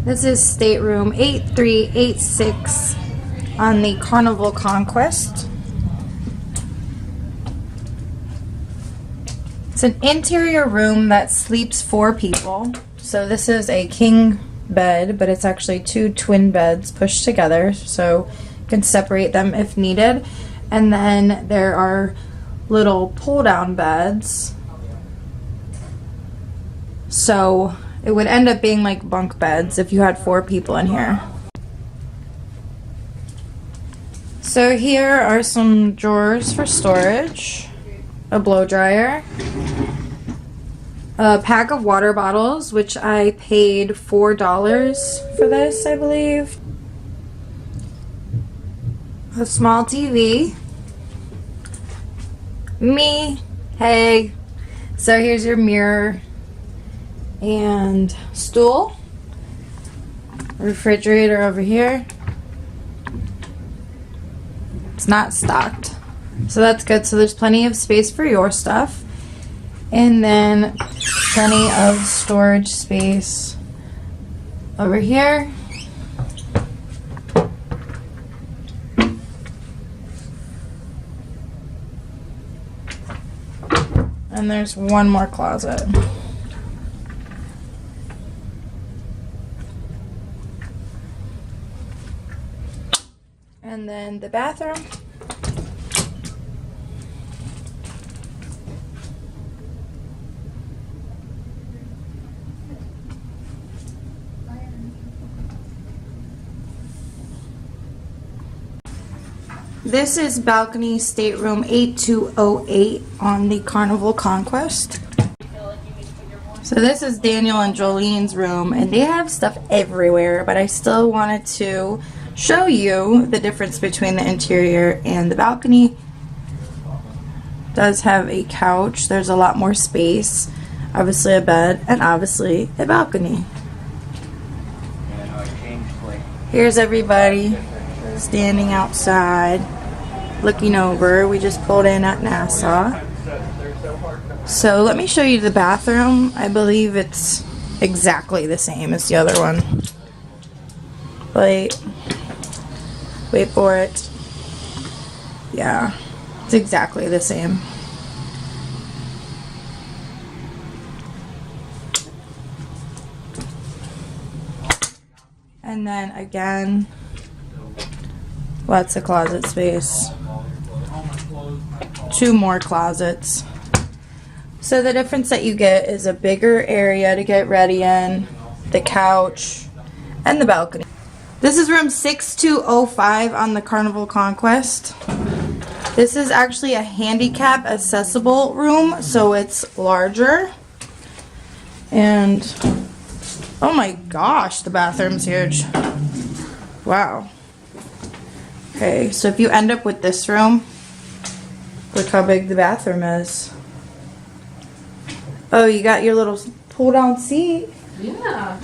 This is Stateroom 8386 on the Carnival Conquest. It's an interior room that sleeps 4 people. So this is a king bed, but it's actually 2 twin beds pushed together, so you can separate them if needed. And then there are little pull-down beds. So it would end up being like bunk beds if you had 4 people in here. So here are some drawers for storage, a blow dryer, a pack of water bottles, which I paid $4 for this, I believe, a small TV, me, hey, so here's your mirror and stool, refrigerator over here. It's not stocked, so that's good. So there's plenty of space for your stuff, and then plenty of storage space over here. And there's one more closet. And then the bathroom. This is balcony stateroom 8208 on the Carnival Conquest. So this is Daniel and Jolene's room, and they have stuff everywhere, but I still wanted to show you the difference between the interior and the balcony. It does have a couch. There's a lot more space, obviously a bed, and obviously a balcony. Here's everybody standing outside looking over. We just pulled in at Nassau. So let me show you the bathroom. I believe it's exactly the same as the other one. Wait for it. Yeah, it's exactly the same. And then again, lots of closet space. 2 more closets. So the difference that you get is a bigger area to get ready in, the couch, and the balcony. This is room 6205 on the Carnival Conquest. This is actually a handicap-accessible room, so it's larger. And oh my gosh, the bathroom's huge. Wow. Okay, so if you end up with this room, look how big the bathroom is. Oh, you got your little pull-down seat. Yeah.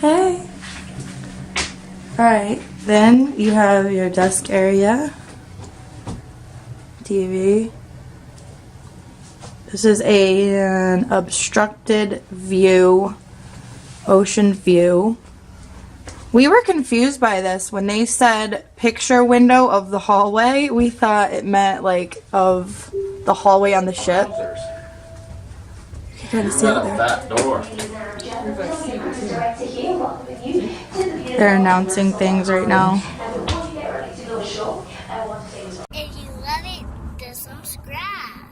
Hey. Alright, then you have your desk area. TV. This is an obstructed view, ocean view. We were confused by this. When they said picture window of the hallway, we thought it meant like of the hallway on the ship. You can kind of see it there. That door. They're announcing things right now. If you love it, then subscribe.